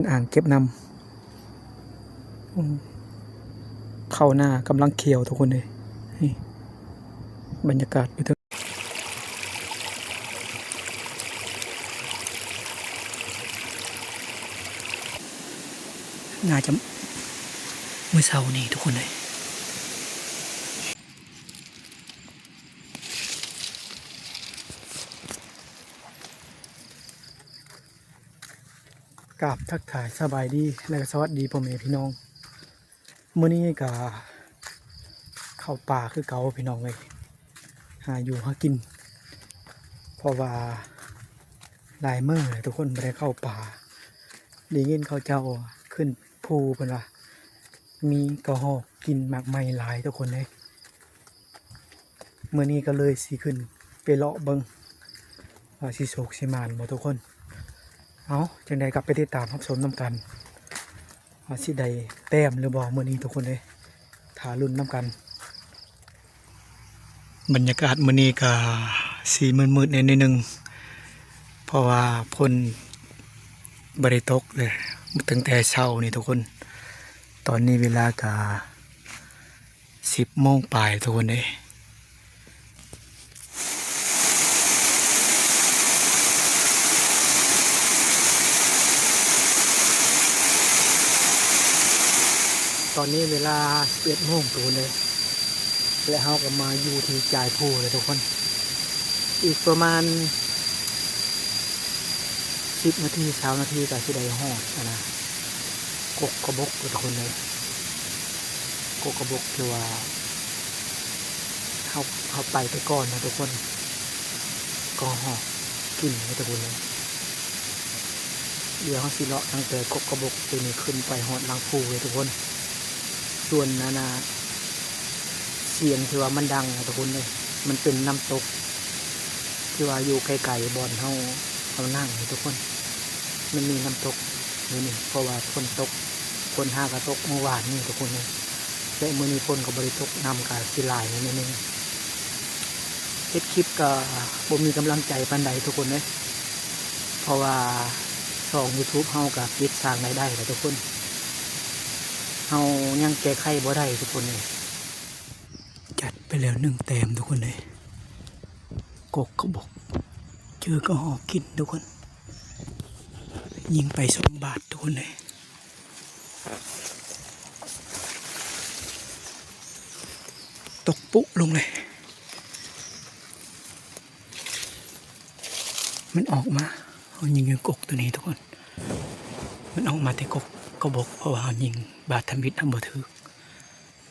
อ่างเก็บน้ำเข้าหน้ากำลังเขียวทุกคนเลยนี่บรรยากาศอยู่เถอะน่าจะเมื่อเช้านี้ทุกคนเลยกราบทักทายสบายดีและสวัสดีพ่อแม่พี่น้องมื้อนี้ก็เข้าป่าคือเก่าพี่น้องเลยหาอยู่หากินเพราะว่าหลายมื้อเลยทุกคนไม่ได้เข้าป่าได้ยินเขาเจ้าขึ้นภูเป็นว่ามีกระหอกกินหมากไม้หลายทุกคนเลยมื้อนี้ก็เลยสิขึ้นไปเลาะเบิ่งว่าสิโศกสิมานบ่ทุกคนเอาจังใดกลับไปติดตามรับชมน้ำกันว่าสิใดแต้มหรือบ่มื้อนี้ทุกคนเลยถาลุ้นน้ำกันบรรยากาศมื้อนี้ก็สีมืดๆนิดนึงเพราะว่าฝนบ่ได้ตกเลยตั้งแต่เช้านี่ทุกคนตอนนี้เวลาก็10 โมงปลายทุกคนเลยตอนนี้เวลา11 โมงทุกคนเลยและเฮาก็มาอยู่ที่จ่ายภูเลยทุกคนอีกประมาณ10 นาที20 นาทีก็สิได้ฮอดนะกกกระบกทุกคนเลยกกกระบกคือว่าเขาไปก่อนนะทุกคนก็หอกกินให้ทุกคนเลยเดี๋ยวเขาสิเลาะตั้งแต่กกกระบกตัวนี้ขึ้นไปฮอดลังภูเลยทุกคนส่วนนาเสียงที่ว่ามันดังนะทุกคนเลยมันเป็นน้ำตกที่ว่าอยู่ไกลๆบอนเขานั่งให้ทุกคนมันมีน้ำตกนี่เพราะว่าฝนตกฝนห้ากระตกเมื่อวานนี่ทุกคนเลยและเมื่อนี้ฝนก็บริตกนำกับสิลายนิดนึงเฮ็ดคลิปก็บ่มีกำลังใจปานใดทุกคนเลยเพราะว่าช่อง YouTube เฮากับปิดสร้างรายได้แล้วทุกคนเฮายังแก้ไขบ่ได้ทุกคนเลยจัดไปแล้ว1 แต้มทุกคนเลยกกกระบอกเจอก็หอกินทุกคนยิงไป2 บาททุกคนเลยตกปุ๊ลงเลยมันออกมาเขายิงกกตัวนี้ทุกคนมันออกมาแต่กกก็บอกเพราะว่าเขายิงบาดทำบิดทำบ่ถือ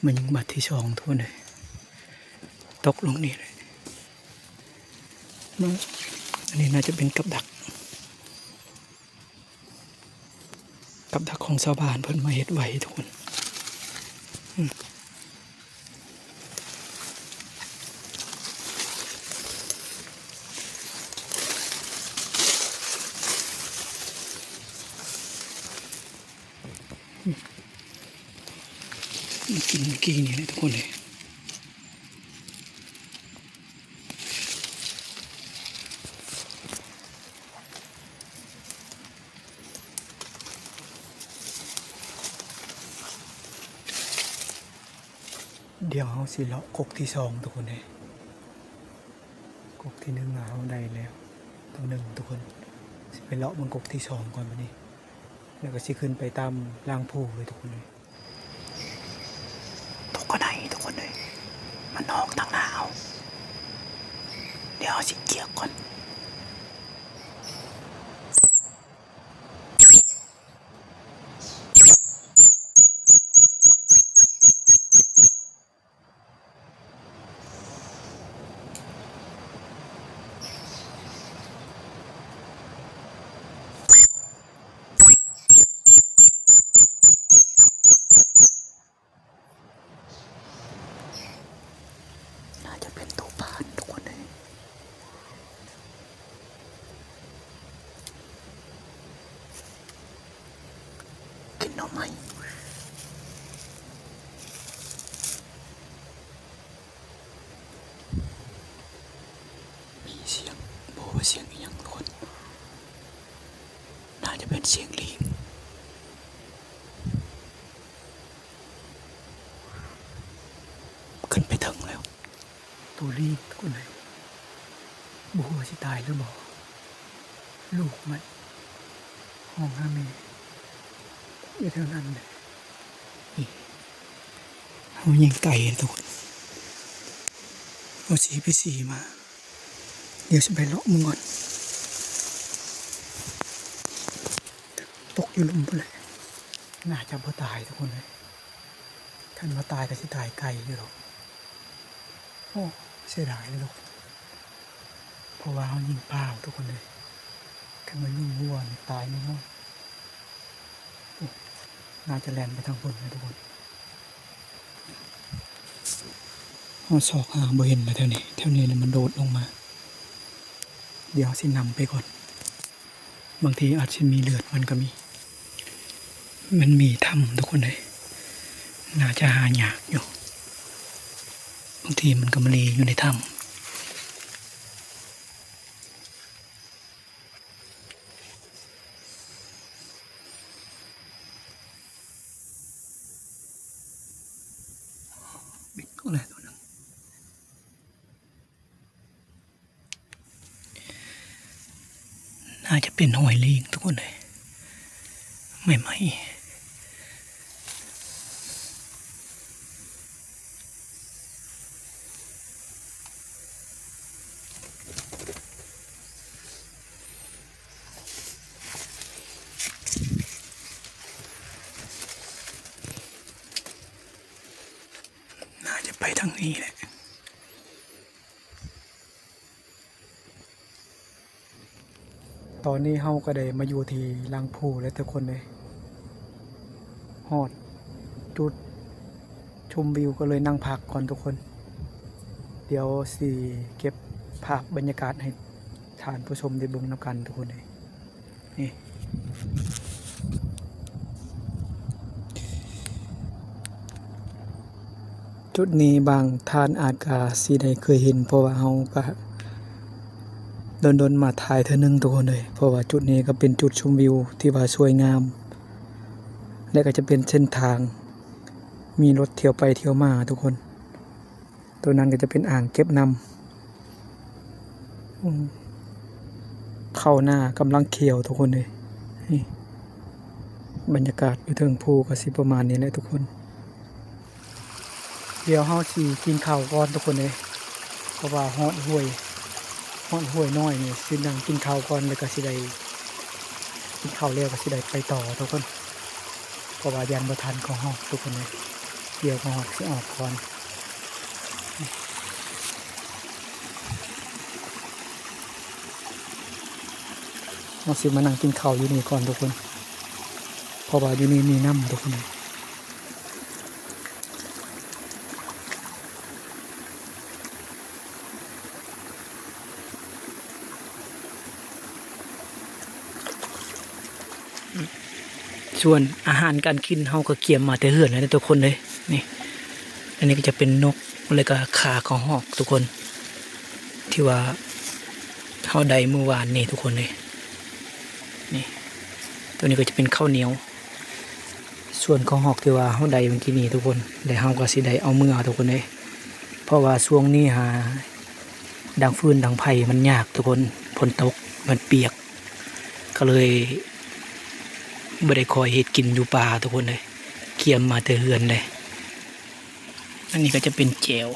มันยิงบาดที่2ทุกคนเลยตกลงนี่เลยอันนี้น่าจะเป็นกับดักของชาวบ้านเพิ่นมาเฮ็ดไว้ทุกคนกินเมื่อกี้นี่เลยทุกคนเลยเดี๋ยวเขาสิเลาะกกที่2ทุกคนเลยกกที่1เอาได้แล้วตัว1ทุกคนสิไปเลาะมันกกที่2ก่อนวันนี้แล้วก็สิขึ้นไปตามรางภูเลยทุกคนเลยตกกระไดทุกคนเลยมันออกทางหน้าเอาเดี๋ยวสิเกี่ยวก่อนน่าจะเป็นตัวผ่านทุกคนเลยกินหน่อไม้มีเสียงบอกว่าเสียงอย่างทุกคนน่าจะเป็นเสียงลิง รีบทุกคนเลยบัวสิตายหรือบ่ลูกมันห้องห้าเมอยู่แถวนั้นเลยนี่เขายิงไก่ทุกคนเอาสีไปสีมาเดี๋ยวฉันไปเลาะมึงก่อนตกอยู่หลุมไปเลยน่าจะบ่ตายทุกคนเลยท่านมาตายก็สิตายไก่อยู่หรอกโอ้เสียดายเลยลูกเพราะว่าเขายิงเปล่าทุกคนเลยถ้ามันยิงวัวนี่ตายแน่นอนน่าจะแล่นไปทางบนเลยทุกคนเขาสอกหาบ่เห็นเลยแถวนี้เลยมันโดดลงมาเดี๋ยวสินำไปก่อนบางทีอาจจะมีเลือดมันก็มันมีถ้ำทุกคนเลยน่าจะหายากอยู่บางทีมันก็มาลีอยู่ในถ้ำบิดก็เลยตัวนึงน่าจะเป็นหอยลิงทุกคนเลยไม่น่าจะไปทางนี้แหละตอนนี้เฮาก็ได้มาอยู่ที่ลางภูแล้วทุกคนเลยฮอดจุดชมวิวก็เลยนั่งพักก่อนทุกคนเดี๋ยวสิเก็บภาพบรรยากาศให้ท่านผู้ชมได้เบิ่งนำกันทุกคนเลยนี่จุดนี้บางท่านอาจจะสิได้เคยเห็นเพราะว่าเฮาก็โดนมาถ่ายเท่านึงทุกคนเลยเพราะว่าจุดนี้ก็เป็นจุดชมวิวที่ว่าสวยงามและก็จะเป็นเส้นทางมีรถเที่ยวไปเที่ยวมาทุกคนตัวนั้นก็จะเป็นอ่างเก็บน้ำเข้าหน้ากำลังเขียวทุกคนเลยนี่บรรยากาศอยู่เทิงภูก็สิประมาณนี้แหละทุกคนเดี๋ยวเฮาสิกินข้าวก่อนทุกคนเลยเพราะว่าฮอดห้วยน้อยนี่สินั่งกินข้าวก่อนแล้วก็สิได้กินข้าวแล้วก็สิได้ไปต่อทุกคนเพราะว่ายันบ่ทันก็ฮอดทุกคนเลยเดี๋ยวก็ฮอดสิออกก่อนเราสิมานั่งกินข้าวอยู่นี่ก่อนทุกคนเพราะว่าอยู่นี่มีน้ำทุกคนเลยส่วนอาหารการกินเฮาก็เกี่ยมมาแต่เหือนเลยทุกคนเลยนี่อันนี้ก็จะเป็นนกแล้วก็ขาของหอกทุกคนที่ว่าเฮาได้เมื่อวานนี่ทุกคนเลยนี่ตัวนี้ก็จะเป็นข้าวเหนียวส่วนของหอกที่ว่าเฮาได้เมื่อกี้นี้ทุกคนได้เฮาก็สิได้เอามือทุกคนเลยเพราะว่าช่วงนี้หาดังฟืนดังไผ่มันยากทุกคนฝนตกมันเปียกก็เลยไม่ได้คอยเห็ดกินอยู่ป่าทุกคนเลยเคี่ยมมาแต่เหือนเลยอันนี้ก็จะเป็นแจว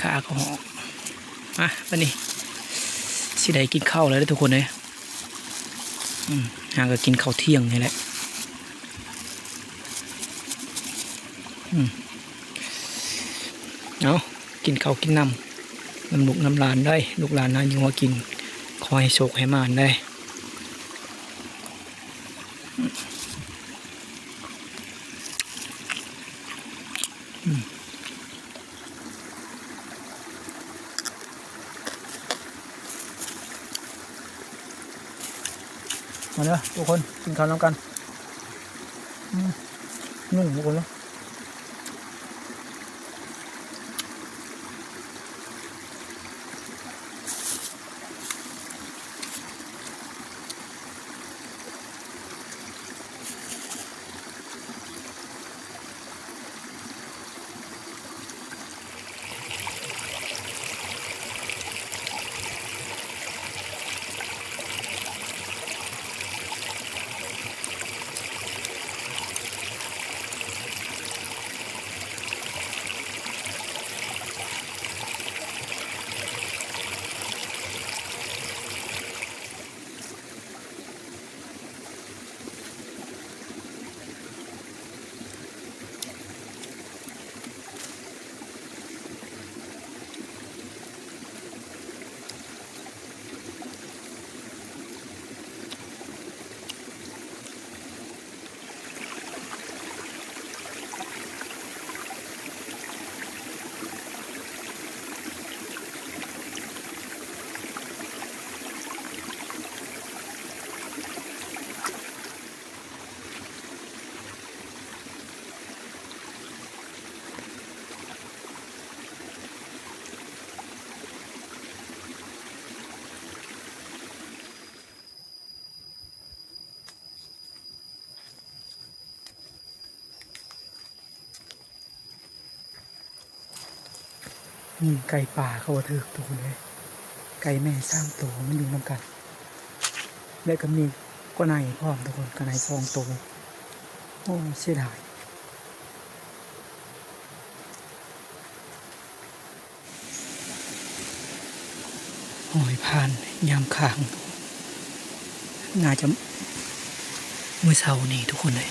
ขาก็หอกวันนี้สิได้กินข้าวแล้วทุกคนเลยหาก็กินข้าวเที่ยงนี่แหละเอากินข้าวกินน้ำลูกน้ำลานได้ลูกหลานน่าอยู่ว่ากินขอให้โชคให้มานได้มาเด้อทุกคนกินข้าวน้ำกันนุ่มทุกคนเลย นี่ไก่ป่าเขาว่าถือตัวเลยไก่แม่สร้างตัวมันอยู่นำกันและก็มีก็นายพร้อมทุกคนก็นาย2 ตัวโอ้เสียดายหอยพานยามค้างน่าจะมื้อเช้านี่ทุกคนเลย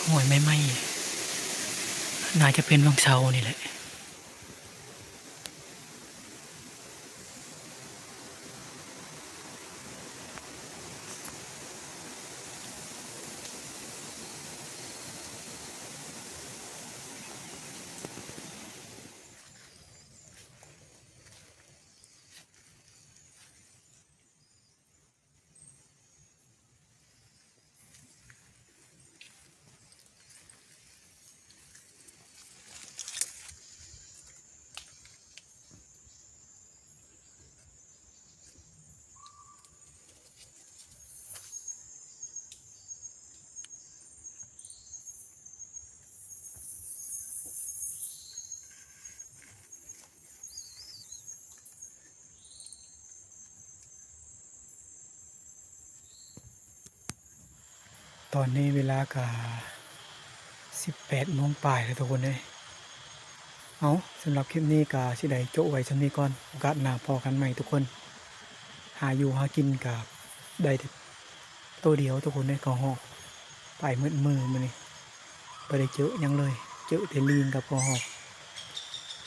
หอยไม่ไหม้น่าจะเป็นวังเช้านี่แหละตอนนี้เวลากะ18 โมงปลายแล้วทุกคนเลยเอาสำหรับคลิปนี้กะสิได้โจ้ไว้สำนี้ก่อนโอกาสหน้าพอกันใหม่ทุกคนหาอยู่หากินกับได้ตัวเดียวทุกคนเลยก็หอกไปมืดมือมันนี่ไปได้เจอยังเลยเจอแต่ลิงกับกอหอก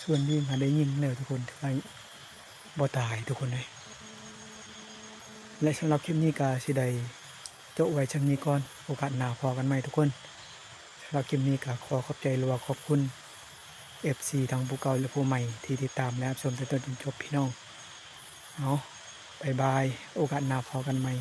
ส่วนลิงหาได้ยินแล้วทุกคนไอ้บ่ตายทุกคนเลยและสำหรับคลิปนี้ก็สิได้โจ้ไว้สำนี้ก่อนโอกาสหน้าพอกันใหม่ทุกคนสำหรับคลิปนี้ก็ขอขอบใจหรือว่าขอบคุณ FC ทั้งผู้เก่าและผู้ใหม่ที่ติดตามและรับชมจนจบพี่น้องเอาบายบายโอกาสหน้าพอกันใหม่